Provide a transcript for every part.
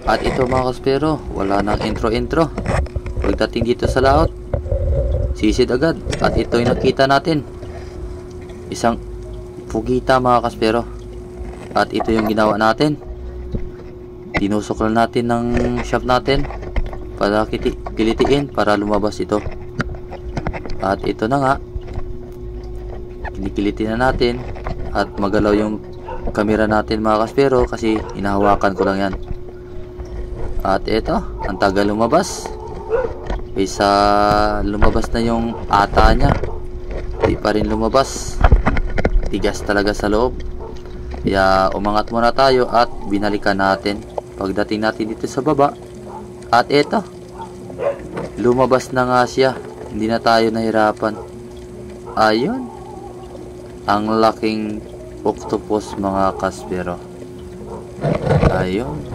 At ito mga kaspero, wala nang intro. Pagdating dito sa laot, sisid agad. At ito yung nakita natin, isang pugita mga kaspero. At ito yung ginawa natin, tinusok lang natin ng shaft natin para kilitiin para lumabas ito. At ito na nga, kinikilitin na natin. At magalaw yung camera natin mga kaspero kasi hinahawakan ko lang yan. At ito, ang tagal lumabas. Isa lumabas na yung ata niya, di pa rin lumabas. Tigas talaga sa loob. Kaya umangat muna tayo at binalikan natin. Pagdating natin dito sa baba, at ito, lumabas na nga siya. Hindi na tayo nahirapan. Ayun, ang laking octopus mga kaspero. Ayun.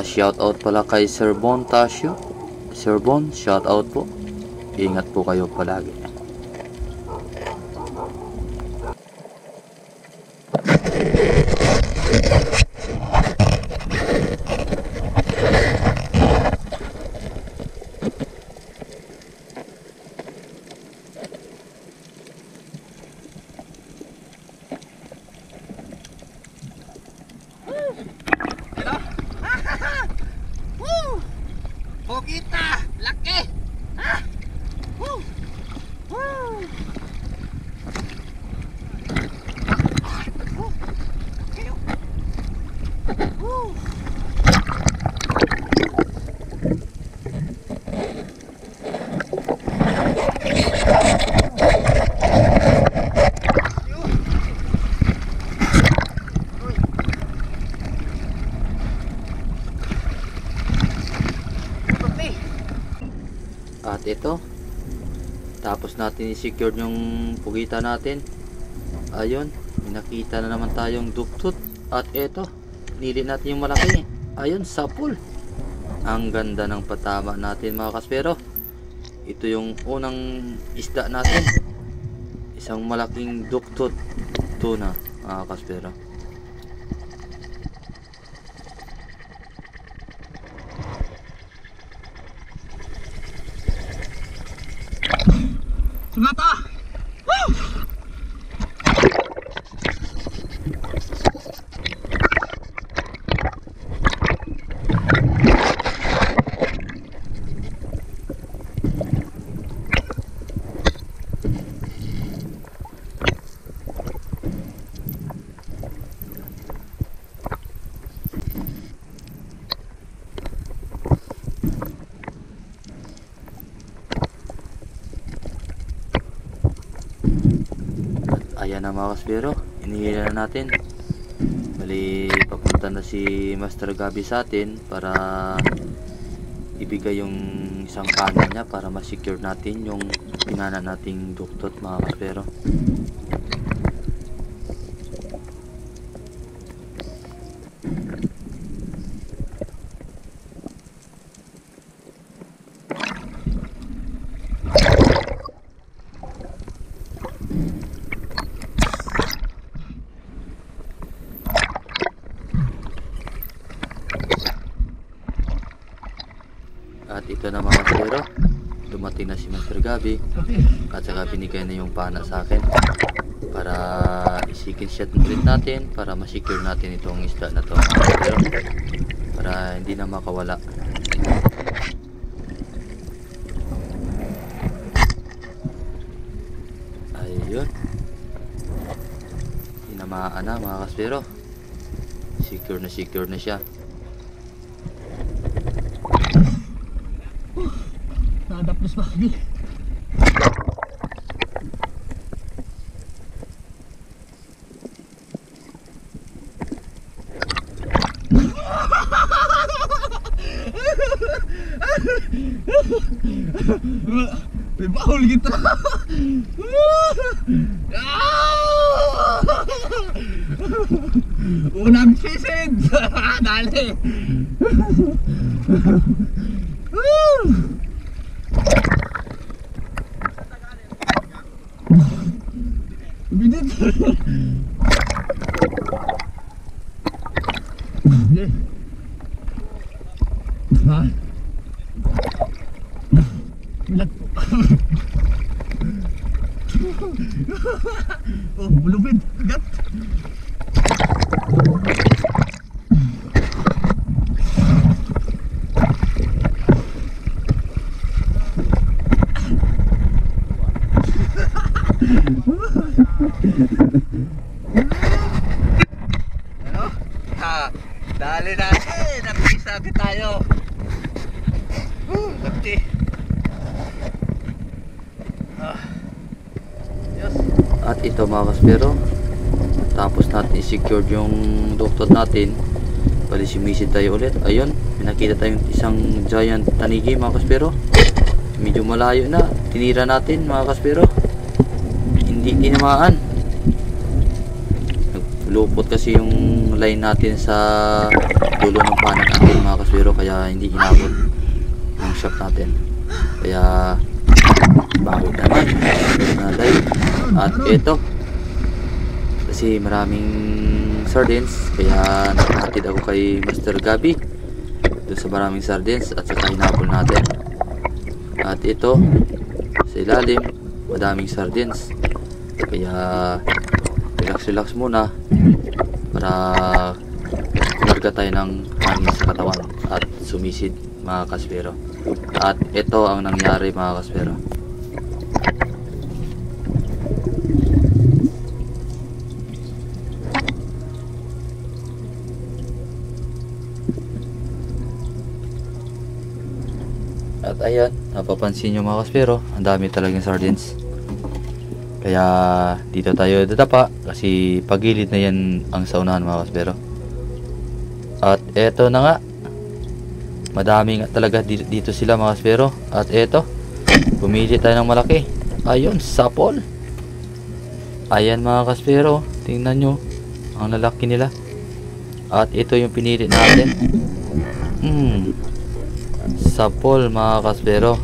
Shout out pala kay Sir Bon Tasio. Sir Bon, shout out po. Ingat po kayo palagi. Pugita, laki. Ha? Woo. Woo. Woo. At ito, tapos natin i-secure yung pugita natin. Ayun, may nakita na naman tayong duktot. At ito, nili natin yung malaki. Ayun, sapul. Ang ganda ng patama natin mga kaspero. Ito yung unang isda natin, isang malaking duktot tuna mga kaspero. Sugata. Woo. Ayan na mga kaspero, inihila na natin. Bali, papunta na si Master Gabi sa atin para ibigay yung isang pana niya para ma-secure natin yung pinana nating duktot mga kaspero. At ito na mga kaspero, dumating na si Master Gabi at saka binigay na yung pana sa akin para isikin shot ulit natin para ma-secure natin itong isda na to mga kaspero, para hindi na makawala. Ayun, tinamaan na mga kaspero, secure na siya. Nadapos ba kami? May bahol kita. Unang sisid. Dali. Bidit. Oh, bulupid. Gat. Ano? Ha, dali natin. Napisagit tayo. Gapti. Yes. At ito mga kaspero, tapos natin i-secure yung doktor natin, bali sumisid tayo ulit. Ayun, pinakita tayong isang giant tanigi mga kaspero. Medyo malayo na, tinira natin mga kaspero, hindi tinamaan. Lupot kasi yung line natin sa dulo ng panak natin mga kaspero, kaya hindi inabot ng shot natin. Kaya bakit naman naday. At ito, kasi maraming sardines, kaya nakahatid ako kay Master Gabi doon sa maraming sardines at saka hinabol natin. At ito sa ilalim, madaming sardines, kaya relax muna para kumarga tayo ng hangin sa katawan at sumisid mga kaspero. At ito ang nangyari mga kaspero. At ayan, napapansin nyo mga kaspero, ang dami talagang sardines. Kaya dito tayo dadapa kasi pagilid na yan ang saunahan mga kaspero. At eto na nga, madami nga talaga dito sila mga kaspero. At eto, pumili tayo ng malaki. Ayun, sapol. Ayan mga kaspero, tingnan nyo ang lalaki nila. At ito yung pinili natin. Sapol mga kaspero.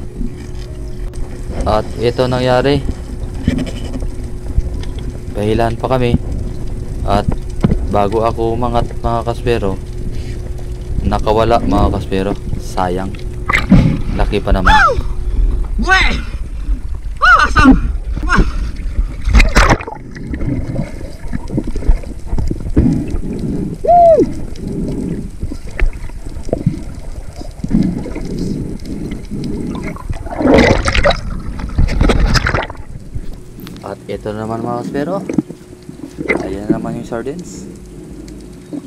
At ito nangyari, pahilan pa kami. At bago ako umangat mga kaspero, nakawala mga kaspero. Sayang, laki pa naman. Weh! Asam! At ito naman mga kaspero, ayan naman yung sardines.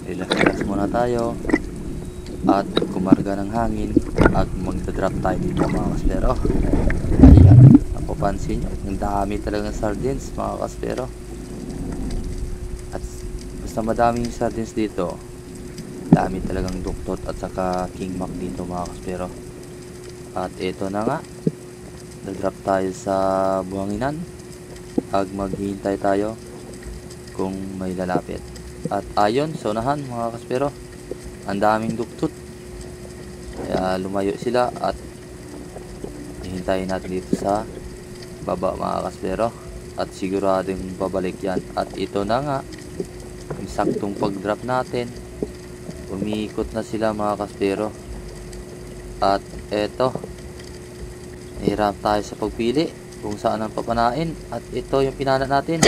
Relax muna tayo at kumarga ng hangin at magdadrop tayo dito mga kaspero. Ayan, napapansin nyo, ang dami talagang sardines mga kaspero. At basta madaming sardines dito, dami talagang duktot at saka king mac dito mga kaspero. At ito na nga, dadrop tayo sa buhanginan at maghihintay tayo kung may lalapit. At ayon sa unahan mga kaspero, ang daming duktot, kaya lumayo sila at hihintayin natin dito sa baba mga kaspero, at siguradong babalik yan. At ito na nga, yung saktong pag drop natin, umiikot na sila mga kaspero. At eto, nahirap tayo sa pagpili kung saan ang papanain. At ito yung pinana natin,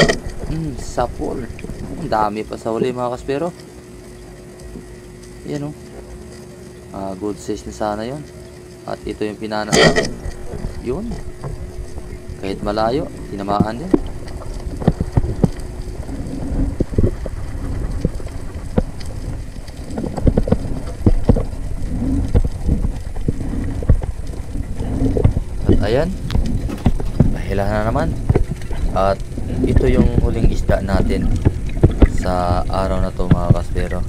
sapol. Ang dami pa sa huli mga kaspero. Yan o, good size na sana yun. At ito yung pinana natin, yun, kahit malayo tinamaan din. At ayan, pahilan na naman. At ito yung huling isda natin sa araw na to mga kaspero.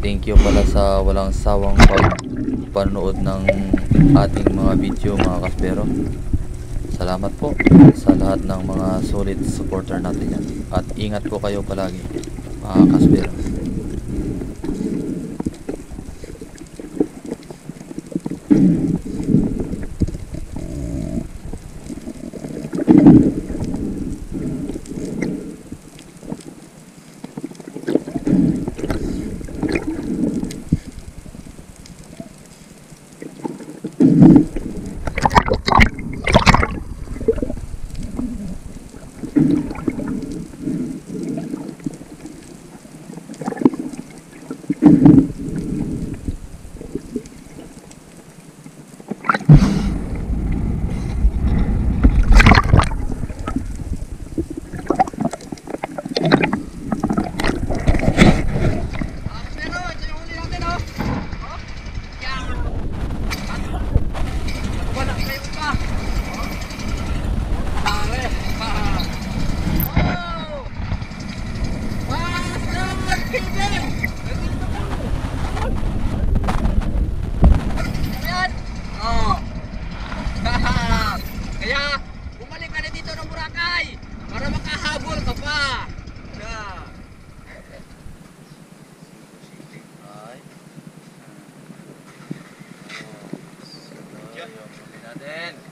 Thank you pala sa walang sawang panonood ng ating mga video mga kaspero. Salamat po sa lahat ng mga solid supporter natin yan. At ingat po kayo palagi mga kaspero. natin.